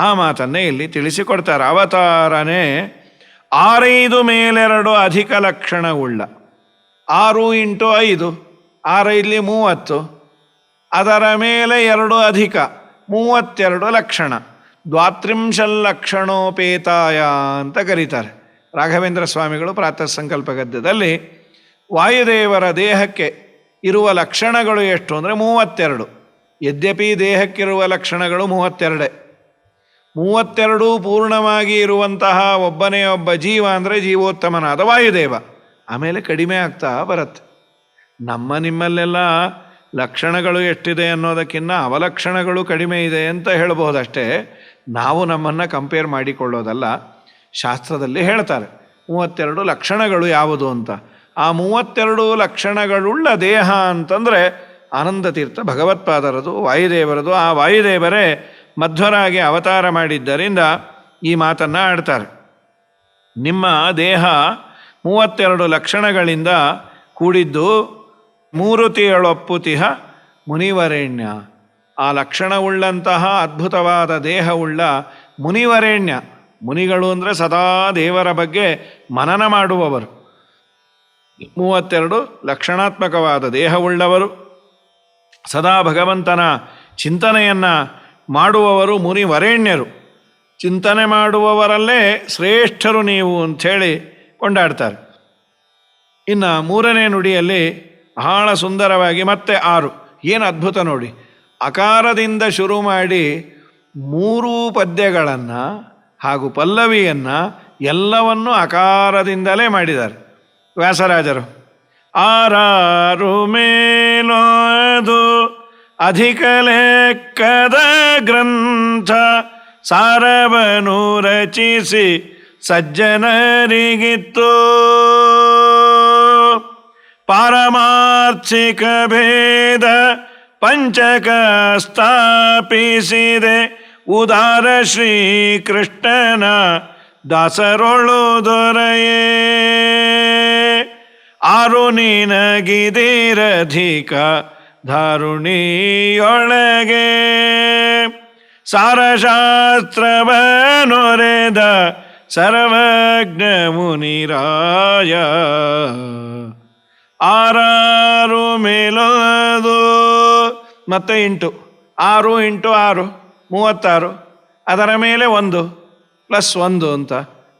ಆ ಮಾತನ್ನೇ ಇಲ್ಲಿ ತಿಳಿಸಿಕೊಡ್ತಾರೆ. ಅವತಾರನೇ 6 ಮೇಲೆರಡು ಅಧಿಕ ಲಕ್ಷಣವುಳ್ಳ. 6 × 5 6 × 30, ಅದರ ಮೇಲೆ 2 ಅಧಿಕ 32 ಲಕ್ಷಣ. ದ್ವಾತ್ರಿಂಶಲ್ಲಕ್ಷಣೋಪೇತಾಯ ಅಂತ ಕರೀತಾರೆ. ರಾಘವೇಂದ್ರ ಸ್ವಾಮಿಗಳು ಪ್ರಾತಃ ಸಂಕಲ್ಪ ಗದ್ಯದಲ್ಲಿ ವಾಯುದೇವರ ದೇಹಕ್ಕೆ ಇರುವ ಲಕ್ಷಣಗಳು ಎಷ್ಟು ಅಂದರೆ 32. ಯದ್ಯಪಿ ದೇಹಕ್ಕಿರುವ ಲಕ್ಷಣಗಳು 32. 32 ಪೂರ್ಣವಾಗಿ ಇರುವಂತಹ ಒಬ್ಬನೇ ಒಬ್ಬ ಜೀವ ಅಂದರೆ ಜೀವೋತ್ತಮನಾದ ವಾಯುದೇವ. ಆಮೇಲೆ ಕಡಿಮೆ ಆಗ್ತಾ ಬರುತ್ತೆ. ನಿಮ್ಮಲ್ಲೆಲ್ಲ ಲಕ್ಷಣಗಳು ಎಷ್ಟಿದೆ ಅನ್ನೋದಕ್ಕಿಂತ ಅವಲಕ್ಷಣಗಳು ಕಡಿಮೆ ಇದೆ ಅಂತ ಹೇಳ್ಬೋದಷ್ಟೇ. ನಾವು ನಮ್ಮನ್ನು ಕಂಪೇರ್ ಮಾಡಿಕೊಳ್ಳೋದಲ್ಲ. ಶಾಸ್ತ್ರದಲ್ಲಿ ಹೇಳ್ತಾರೆ 32 ಲಕ್ಷಣಗಳು ಯಾವುದು ಅಂತ. ಆ 32 ಲಕ್ಷಣಗಳುಳ್ಳ ದೇಹ ಅಂತಂದರೆ ಆನಂದತೀರ್ಥ ಭಗವತ್ಪಾದರದು, ವಾಯುದೇವರದು. ಆ ವಾಯುದೇವರೇ ಮಧ್ವರಾಗಿ ಅವತಾರ ಮಾಡಿದ್ದರಿಂದ ಈ ಮಾತನ್ನು ಆಡ್ತಾರೆ. ನಿಮ್ಮ ದೇಹ 32 ಲಕ್ಷಣಗಳಿಂದ ಕೂಡಿದ್ದು. ಮೂರುತಿಯೊಳೊಪ್ಪುತಿಹ ಮುನಿವರೇಣ್ಯ. ಆ ಲಕ್ಷಣವುಳ್ಳಂತಹ ಅದ್ಭುತವಾದ ದೇಹವುಳ್ಳ ಮುನಿವರೇಣ್ಯ. ಮುನಿಗಳು ಅಂದರೆ ಸದಾ ದೇವರ ಬಗ್ಗೆ ಮನನ ಮಾಡುವವರು. 32 ಲಕ್ಷಣಾತ್ಮಕವಾದ ದೇಹವುಳ್ಳವರು, ಸದಾ ಭಗವಂತನ ಚಿಂತನೆಯನ್ನು ಮಾಡುವವರು ಮುನಿವರೇಣ್ಯರು. ಚಿಂತನೆ ಮಾಡುವವರಲ್ಲೇ ಶ್ರೇಷ್ಠರು ನೀವು ಅಂಥೇಳಿ ಕೊಂಡಾಡ್ತಾರೆ. ಇನ್ನು 3ನೇ ನುಡಿಯಲ್ಲಿ ಬಹಳ ಸುಂದರವಾಗಿ ಮತ್ತೆ 6. ಏನು ಅದ್ಭುತ ನೋಡಿ. ಅಕಾರದಿಂದ ಶುರು ಮಾಡಿ 3 ಪದ್ಯಗಳನ್ನು ಹಾಗೂ ಪಲ್ಲವಿಯನ್ನು ಎಲ್ಲವನ್ನೂ ಅಕಾರದಿಂದಲೇ ಮಾಡಿದ್ದಾರೆ ವ್ಯಾಸರಾಜರು. 6 ಮೇಲೋದು ಅಧಿಕ ಲೆಕ್ಕದ ಗ್ರಂಥ ಸಾರವನು ರಚಿಸಿ ಸಜ್ಜನರಿಗಿತ್ತು. ಪಾರಮಾರ್ಥಿಕ ಭೇದ ಪಂಚಕ ಸ್ಥಾಪಿಸಿದೆ ಉದಾರ ಶ್ರೀಕೃಷ್ಣನ ದಾಸರೊಳು ದೊರೆಯೇ. ಆರು ನಿನಗಿದಿರಧಿಕ ಧಾರುಣಿಯೊಳಗೆ ಸಾರಶಾಸ್ತ್ರವನೊರೆದ ಸರ್ವಜ್ಞ ಮುನಿರಾಯ. ಆರಾರು ಮೇಲದು ಮತ್ತೆ 8, 6 × 6 36, ಅದರ ಮೇಲೆ 1 + 1 ಅಂತ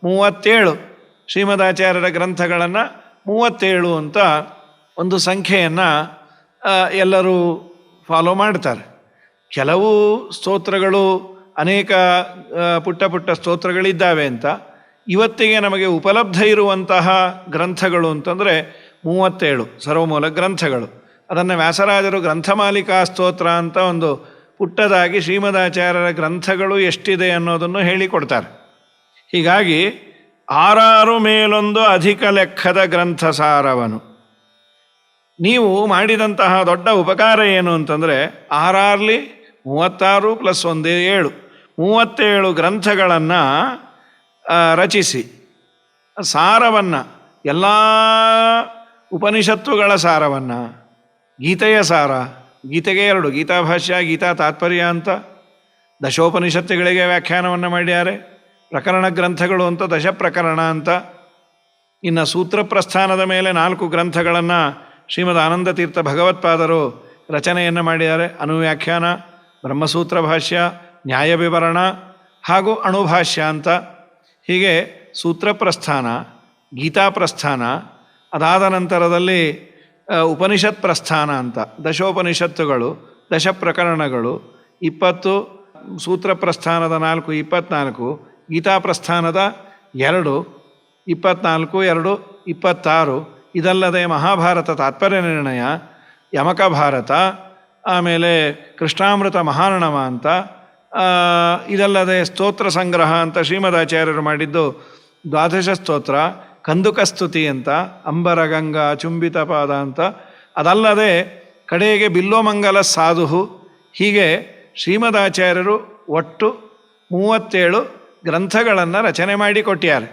37. ಶ್ರೀಮದಾಚಾರ್ಯರ ಗ್ರಂಥಗಳನ್ನು 37 ಅಂತ ಒಂದು ಸಂಖ್ಯೆಯನ್ನು ಎಲ್ಲರೂ ಫಾಲೋ ಮಾಡ್ತಾರೆ. ಕೆಲವು ಸ್ತೋತ್ರಗಳು ಅನೇಕ ಪುಟ್ಟ ಪುಟ್ಟ ಸ್ತೋತ್ರಗಳಿದ್ದಾವೆ ಅಂತ. ಇವತ್ತಿಗೆ ನಮಗೆ ಉಪಲಬ್ಧ ಇರುವಂತಹ ಗ್ರಂಥಗಳು ಅಂತಂದರೆ 37 ಸರ್ವಮೂಲ ಗ್ರಂಥಗಳು. ಅದನ್ನು ವ್ಯಾಸರಾಜರು ಗ್ರಂಥಮಾಲಿಕಾ ಸ್ತೋತ್ರ ಅಂತ ಒಂದು ಪುಟ್ಟದಾಗಿ ಶ್ರೀಮದಾಚಾರ್ಯರ ಗ್ರಂಥಗಳು ಎಷ್ಟಿದೆ ಅನ್ನೋದನ್ನು ಹೇಳಿಕೊಡ್ತಾರೆ. ಹೀಗಾಗಿ 6 ಮೇಲೊಂದು ಅಧಿಕ ಲೆಕ್ಕದ ಗ್ರಂಥ ಸಾರವನು. ನೀವು ಮಾಡಿದಂತಹ ದೊಡ್ಡ ಉಪಕಾರ ಏನು ಅಂತಂದರೆ 6 36 + 1 7 37 ಗ್ರಂಥಗಳನ್ನು ರಚಿಸಿ ಸಾರವನ್ನು, ಎಲ್ಲ ಉಪನಿಷತ್ತುಗಳ ಸಾರವನ್ನು, ಗೀತೆಯ ಸಾರ, ಗೀತೆಗೆ 2 ಗೀತಾಭಾಷ್ಯ, ಗೀತಾ ತಾತ್ಪರ್ಯ ಅಂತ, ದಶೋಪನಿಷತ್ತುಗಳಿಗೆ ವ್ಯಾಖ್ಯಾನವನ್ನು ಮಾಡಿದ್ದಾರೆ. ಪ್ರಕರಣ ಗ್ರಂಥಗಳು ಅಂತ ದಶಪ್ರಕರಣ ಅಂತ. ಇನ್ನು ಸೂತ್ರ ಪ್ರಸ್ಥಾನದ ಮೇಲೆ 4 ಗ್ರಂಥಗಳನ್ನು ಶ್ರೀಮದ್ ಆನಂದತೀರ್ಥ ಭಗವತ್ಪಾದರು ರಚನೆಯನ್ನು ಮಾಡಿದ್ದಾರೆ. ಅನುವ್ಯಾಖ್ಯಾನ, ಬ್ರಹ್ಮಸೂತ್ರ ಭಾಷ್ಯ, ನ್ಯಾಯ ವಿವರಣ ಹಾಗೂ ಅಣುಭಾಷ್ಯ ಅಂತ. ಹೀಗೆ ಸೂತ್ರ ಪ್ರಸ್ಥಾನ, ಗೀತಾ ಪ್ರಸ್ಥಾನ, ಅದಾದ ನಂತರದಲ್ಲಿ ಉಪನಿಷತ್ ಪ್ರಸ್ಥಾನ ಅಂತ ದಶೋಪನಿಷತ್ತುಗಳು, ದಶಪ್ರಕರಣಗಳು 20, ಸೂತ್ರ ಪ್ರಸ್ಥಾನದ 4 24, ಗೀತಾ ಪ್ರಸ್ಥಾನದ 2 24 2 26. ಇದಲ್ಲದೆ ಮಹಾಭಾರತ ತಾತ್ಪರ್ಯ ನಿರ್ಣಯ, ಯಮಕ ಭಾರತ, ಆಮೇಲೆ ಕೃಷ್ಣಾಮೃತ ಮಹಾರ್ಣವ ಅಂತ, ಇದಲ್ಲದೆ ಸ್ತೋತ್ರ ಸಂಗ್ರಹ ಅಂತ ಶ್ರೀಮದಾಚಾರ್ಯರು ಮಾಡಿದ್ದು 12 ಸ್ತೋತ್ರ, ಕಂದುಕಸ್ತುತಿ ಅಂತ, ಅಂಬರಗಂಗಾ ಚುಂಬಿತ ಪಾದ ಅಂತ. ಅದಲ್ಲದೆ ಕಡೆಗೆ ಬಿಲ್ಲೋಮಂಗಲ ಸಾಧು. ಹೀಗೆ ಶ್ರೀಮದಾಚಾರ್ಯರು ಒಟ್ಟು 37 ಗ್ರಂಥಗಳನ್ನು ರಚನೆ ಮಾಡಿಕೊಟ್ಟಿದ್ದಾರೆ.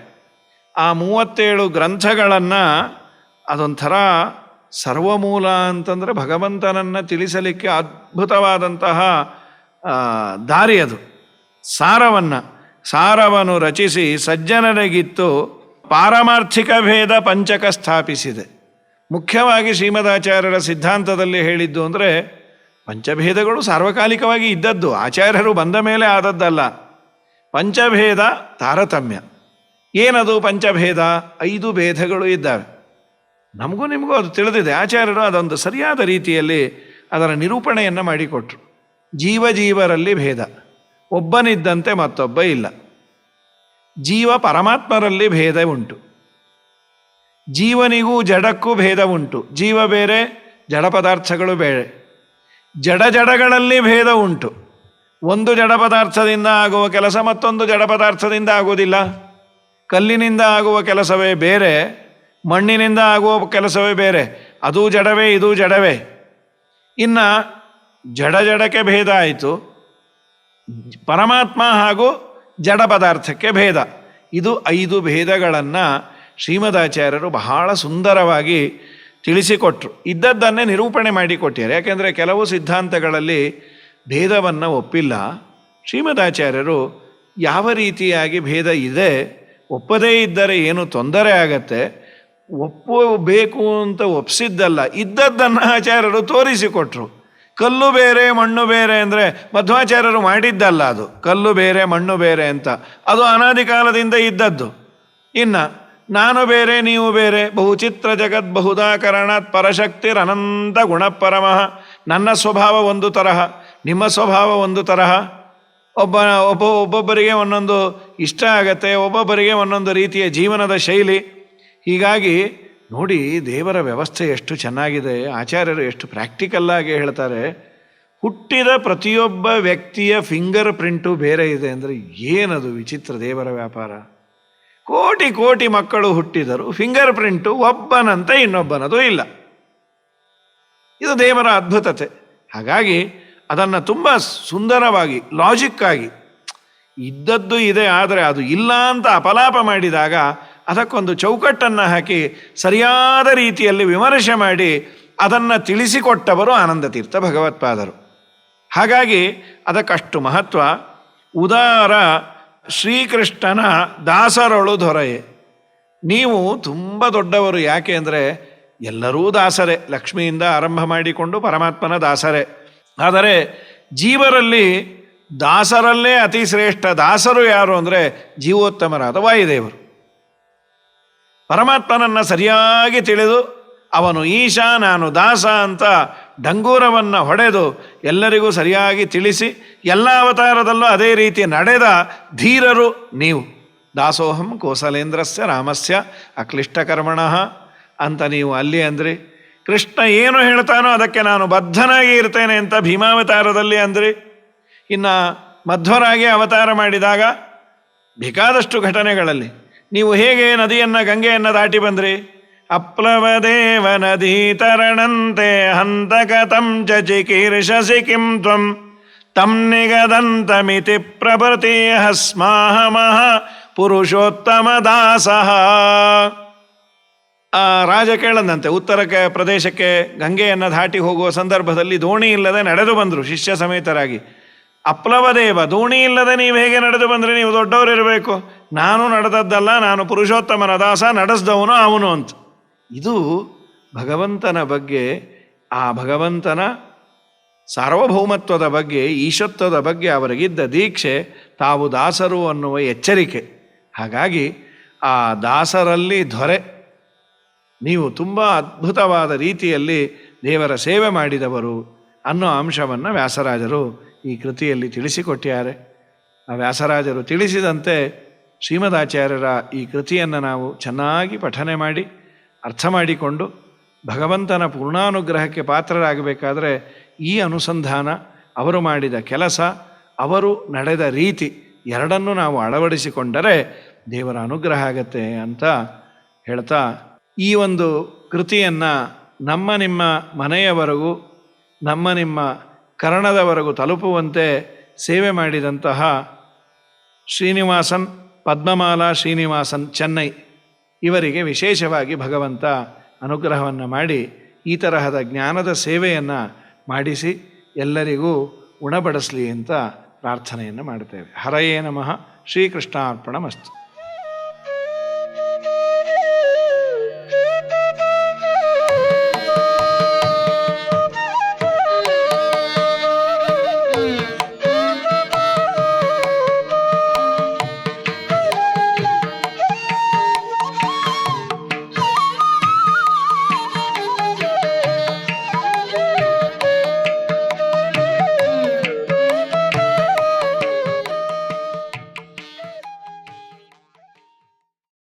ಆ 37 ಗ್ರಂಥಗಳನ್ನು ಅದೊಂಥರ ಸರ್ವಮೂಲ ಅಂತಂದರೆ ಭಗವಂತನನ್ನು ತಿಳಿಸಲಿಕ್ಕೆ ಅದ್ಭುತವಾದಂತಹ ದಾರಿ ಅದು. ಸಾರವನ್ನು ರಚಿಸಿ ಸಜ್ಜನರಿಗಿತ್ತು ಪಾರಮಾರ್ಥಿಕ ಭೇದ ಪಂಚಕ ಸ್ಥಾಪಿಸಿದೆ. ಮುಖ್ಯವಾಗಿ ಶ್ರೀಮದಾಚಾರ್ಯರ ಸಿದ್ಧಾಂತದಲ್ಲಿ ಹೇಳಿದ್ದು ಅಂದರೆ ಪಂಚಭೇದಗಳು ಸಾರ್ವಕಾಲಿಕವಾಗಿ ಇದ್ದದ್ದು, ಆಚಾರ್ಯರು ಬಂದ ಮೇಲೆ ಆದದ್ದಲ್ಲ. ಪಂಚಭೇದ ತಾರತಮ್ಯ. ಏನದು ಪಂಚಭೇದ? 5 ಭೇದಗಳು ಇದ್ದಾವೆ. ನಮಗೂ ನಿಮಗೂ ಅದು ತಿಳಿದಿದೆ. ಆಚಾರ್ಯರು ಅದೊಂದು ಸರಿಯಾದ ರೀತಿಯಲ್ಲಿ ಅದರ ನಿರೂಪಣೆಯನ್ನು ಮಾಡಿಕೊಟ್ರು. ಜೀವರಲ್ಲಿ ಭೇದ, ಒಬ್ಬನಿದ್ದಂತೆ ಮತ್ತೊಬ್ಬ ಇಲ್ಲ. ಜೀವ ಪರಮಾತ್ಮರಲ್ಲಿ ಭೇದ ಉಂಟು. ಜೀವನಿಗೂ ಜಡಕ್ಕೂ ಭೇದ ಉಂಟು. ಜೀವ ಬೇರೆ, ಜಡ ಪದಾರ್ಥಗಳು ಬೇರೆ. ಜಡಗಳಲ್ಲಿ ಭೇದ ಉಂಟು. ಒಂದು ಜಡ ಪದಾರ್ಥದಿಂದ ಆಗುವ ಕೆಲಸ ಮತ್ತೊಂದು ಜಡ ಪದಾರ್ಥದಿಂದ ಆಗುವುದಿಲ್ಲ. ಕಲ್ಲಿನಿಂದ ಆಗುವ ಕೆಲಸವೇ ಬೇರೆ, ಮಣ್ಣಿನಿಂದ ಆಗುವ ಕೆಲಸವೇ ಬೇರೆ. ಅದೂ ಜಡವೇ, ಇದೂ ಜಡವೇ. ಇನ್ನು ಜಡಕ್ಕೆ ಭೇದ ಆಯಿತು. ಪರಮಾತ್ಮ ಹಾಗೂ ಜಡ ಪದಾರ್ಥಕ್ಕೆ ಭೇದ. ಇದು 5 ಭೇದಗಳನ್ನು ಶ್ರೀಮದಾಚಾರ್ಯರು ಬಹಳ ಸುಂದರವಾಗಿ ತಿಳಿಸಿಕೊಟ್ರು. ಇದ್ದದ್ದನ್ನೇ ನಿರೂಪಣೆ ಮಾಡಿಕೊಟ್ಟಿದ್ದಾರೆ. ಯಾಕೆಂದರೆ ಕೆಲವು ಸಿದ್ಧಾಂತಗಳಲ್ಲಿ ಭೇದವನ್ನು ಒಪ್ಪಿಲ್ಲ. ಶ್ರೀಮದಾಚಾರ್ಯರು ಯಾವ ರೀತಿಯಾಗಿ ಭೇದ ಇದೆ, ಒಪ್ಪದೇ ಇದ್ದರೆ ಏನು ತೊಂದರೆ ಆಗತ್ತೆ, ಒಪ್ಪಬೇಕು ಅಂತ ಒಪ್ಪಿಸಿದ್ದಲ್ಲ, ಇದ್ದದ್ದನ್ನು ಆಚಾರ್ಯರು ತೋರಿಸಿಕೊಟ್ರು. ಕಲ್ಲು ಬೇರೆ ಮಣ್ಣು ಬೇರೆ ಅಂದರೆ ಮಧ್ವಾಚಾರ್ಯರು ಮಾಡಿದ್ದಲ್ಲ. ಅದು ಕಲ್ಲು ಬೇರೆ ಮಣ್ಣು ಬೇರೆ ಅಂತ ಅದು ಅನಾದಿ ಕಾಲದಿಂದ ಇದ್ದದ್ದು. ಇನ್ನು ನಾನು ಬೇರೆ ನೀವು ಬೇರೆ, ಬಹುಚಿತ್ರ ಜಗತ್ ಬಹುದಾಕರಣಾತ್ ಪರಶಕ್ತಿರ್ ಅನಂತ ಗುಣಪರಮಃ. ನನ್ನ ಸ್ವಭಾವ ಒಂದು ತರಹ, ನಿಮ್ಮ ಸ್ವಭಾವ ಒಂದು ತರಹ. ಒಬ್ಬೊಬ್ಬರಿಗೆ ಒಂದೊಂದು ಇಷ್ಟ ಆಗತ್ತೆ, ಒಬ್ಬೊಬ್ಬರಿಗೆ ಒಂದೊಂದು ರೀತಿಯ ಜೀವನದ ಶೈಲಿ. ಹೀಗಾಗಿ ನೋಡಿ, ದೇವರ ವ್ಯವಸ್ಥೆ ಎಷ್ಟು ಚೆನ್ನಾಗಿದೆ. ಆಚಾರ್ಯರು ಎಷ್ಟು ಪ್ರಾಕ್ಟಿಕಲ್ಲಾಗಿ ಹೇಳ್ತಾರೆ. ಹುಟ್ಟಿದ ಪ್ರತಿಯೊಬ್ಬ ವ್ಯಕ್ತಿಯ ಫಿಂಗರ್ ಪ್ರಿಂಟು ಬೇರೆ ಇದೆ ಅಂದರೆ ಏನದು ವಿಚಿತ್ರ ದೇವರ ವ್ಯಾಪಾರ. ಕೋಟಿ ಮಕ್ಕಳು ಹುಟ್ಟಿದರು, ಫಿಂಗರ್ ಪ್ರಿಂಟು ಒಬ್ಬನಂತೆ ಇನ್ನೊಬ್ಬನದು ಇಲ್ಲ. ಇದು ದೇವರ ಅದ್ಭುತತೆ. ಹಾಗಾಗಿ ಅದನ್ನು ತುಂಬ ಸುಂದರವಾಗಿ ಲಾಜಿಕ್ಕಾಗಿ ಇದ್ದದ್ದು ಇದೆ, ಆದರೆ ಅದು ಇಲ್ಲ ಅಂತ ಅಪಲಾಪ ಮಾಡಿದಾಗ ಅದಕ್ಕೊಂದು ಚೌಕಟ್ಟನ್ನು ಹಾಕಿ ಸರಿಯಾದ ರೀತಿಯಲ್ಲಿ ವಿಮರ್ಶೆ ಮಾಡಿ ಅದನ್ನು ತಿಳಿಸಿಕೊಟ್ಟವರು ಆನಂದತೀರ್ಥ ಭಗವತ್ಪಾದರು. ಹಾಗಾಗಿ ಅದಕ್ಕಷ್ಟು ಮಹತ್ವ. ಉದಾರ ಶ್ರೀಕೃಷ್ಣನ ದಾಸರೊಳು ದೊರೆಯೇ. ನೀವು ತುಂಬ ದೊಡ್ಡವರು. ಯಾಕೆ ಅಂದರೆ ಎಲ್ಲರೂ ದಾಸರೇ, ಲಕ್ಷ್ಮಿಯಿಂದ ಆರಂಭ ಮಾಡಿಕೊಂಡು ಪರಮಾತ್ಮನ ದಾಸರೇ. ಆದರೆ ಜೀವರಲ್ಲಿ ದಾಸರಲ್ಲೇ ಅತಿ ಶ್ರೇಷ್ಠ ದಾಸರು ಯಾರು ಅಂದರೆ ಜೀವೋತ್ತಮರಾದ ವಾಯುದೇವರು. ಪರಮಾತ್ಮನನ್ನು ಸರಿಯಾಗಿ ತಿಳಿದು ಅವನು ಈಶ, ನಾನು ದಾಸ ಅಂತ ಡಂಗೂರವನ್ನು ಹೊಡೆದು ಎಲ್ಲರಿಗೂ ಸರಿಯಾಗಿ ತಿಳಿಸಿ ಎಲ್ಲ ಅವತಾರದಲ್ಲೂ ಅದೇ ರೀತಿ ನಡೆದ ಧೀರರು ನೀವು. ದಾಸೋಹಂ ಕೋಸಲೇಂದ್ರಸ್ಯ ರಾಮಸ್ಯ ಅಕ್ಲಿಷ್ಟಕರ್ಮಣಃ ಅಂತ ನೀವು ಅಲ್ಲಿ ಅಂದ್ರಿ. ಕೃಷ್ಣ ಏನು ಹೇಳ್ತಾನೋ ಅದಕ್ಕೆ ನಾನು ಬದ್ಧನಾಗಿ ಇರ್ತೇನೆ ಅಂತ ಭೀಮಾವತಾರದಲ್ಲಿ ಅಂದ್ರಿ. ಇನ್ನು ಮಧ್ವರಾಗಿ ಅವತಾರ ಮಾಡಿದಾಗ ಬೇಕಾದಷ್ಟು ಘಟನೆಗಳಲ್ಲಿ ನೀವು ಹೇಗೆ ನದಿಯನ್ನು ಗಂಗೆಯನ್ನು ದಾಟಿ ಬಂದ್ರಿ. ಅಪ್ಲವದೇವ ನದಿ ತರಣಂತೆ ಹಂತಕತಂ ಚಿಕೀರ್ಷಸಿ ಕಿಂ ತ್ವಂ ತಂ ನಿಗದಂತಮಿತಿ ಪ್ರಭೃತಿ ಹಸ್ಮಾಹಮಃ ಪುರುಷೋತ್ತಮ ದಾಸಃ. ಆ ರಾಜ ಕೇಳದಂತೆ ಉತ್ತರ ಪ್ರದೇಶಕ್ಕೆ ಗಂಗೆಯನ್ನು ದಾಟಿ ಹೋಗುವ ಸಂದರ್ಭದಲ್ಲಿ ದೋಣಿ ಇಲ್ಲದೆ ನಡೆದು ಬಂದರು ಶಿಷ್ಯ ಸಮೇತರಾಗಿ. ಅಪ್ಲವದೇವ, ದೋಣಿ ಇಲ್ಲದೆ ನೀವು ಹೇಗೆ ನಡೆದು ಬಂದರೆ ನೀವು ದೊಡ್ಡವರಿರಬೇಕು. ನಾನು ನಡೆದದ್ದಲ್ಲ, ನಾನು ಪುರುಷೋತ್ತಮನ ದಾಸ, ನಡೆಸ್ದವನು ಅವನು ಅಂತ. ಇದು ಭಗವಂತನ ಬಗ್ಗೆ, ಆ ಭಗವಂತನ ಸಾರ್ವಭೌಮತ್ವದ ಬಗ್ಗೆ, ಈಶತ್ವದ ಬಗ್ಗೆ ಅವರಿಗಿದ್ದ ದೀಕ್ಷೆ, ತಾವು ದಾಸರು ಅನ್ನುವ ಎಚ್ಚರಿಕೆ. ಹಾಗಾಗಿ ಆ ದಾಸರಲ್ಲಿ ದೊರೆ. ನೀವು ತುಂಬ ಅದ್ಭುತವಾದ ರೀತಿಯಲ್ಲಿ ದೇವರ ಸೇವೆ ಮಾಡಿದವರು ಅನ್ನೋ ಅಂಶವನ್ನು ವ್ಯಾಸರಾಜರು ಈ ಕೃತಿಯಲ್ಲಿ ತಿಳಿಸಿಕೊಟ್ಟಿದ್ದಾರೆ. ಆ ವ್ಯಾಸರಾಜರು ತಿಳಿಸಿದಂತೆ ಶ್ರೀಮದಾಚಾರ್ಯರ ಈ ಕೃತಿಯನ್ನು ನಾವು ಚೆನ್ನಾಗಿ ಪಠನೆ ಮಾಡಿ ಅರ್ಥ ಮಾಡಿಕೊಂಡು ಭಗವಂತನ ಪೂರ್ಣಾನುಗ್ರಹಕ್ಕೆ ಪಾತ್ರರಾಗಬೇಕಾದರೆ ಈ ಅನುಸಂಧಾನ, ಅವರು ಮಾಡಿದ ಕೆಲಸ, ಅವರು ನಡೆದ ರೀತಿ ಎರಡನ್ನೂ ನಾವು ಅಳವಡಿಸಿಕೊಂಡರೆ ದೇವರ ಅನುಗ್ರಹ ಆಗತ್ತೆ ಅಂತ ಹೇಳ್ತಾ, ಈ ಒಂದು ಕೃತಿಯನ್ನು ನಮ್ಮ ನಿಮ್ಮ ಮನೆಯವರೆಗೂ, ನಮ್ಮ ನಿಮ್ಮ ಕರ್ಣದವರೆಗೂ ತಲುಪುವಂತೆ ಸೇವೆ ಮಾಡಿದಂತಹ ಶ್ರೀನಿವಾಸನ್, ಪದ್ಮಮಾಲಾ ಶ್ರೀನಿವಾಸನ್, ಚೆನ್ನೈ, ಇವರಿಗೆ ವಿಶೇಷವಾಗಿ ಭಗವಂತ ಅನುಗ್ರಹವನ್ನು ಮಾಡಿ ಈ ತರಹದ ಜ್ಞಾನದ ಸೇವೆಯನ್ನು ಮಾಡಿಸಿ ಎಲ್ಲರಿಗೂ ಉಣಬಡಿಸಲಿ ಅಂತ ಪ್ರಾರ್ಥನೆಯನ್ನು ಮಾಡ್ತೇವೆ. ಹರಯೇ ನಮಃ. ಶ್ರೀಕೃಷ್ಣಾರ್ಪಣಮಸ್ತು.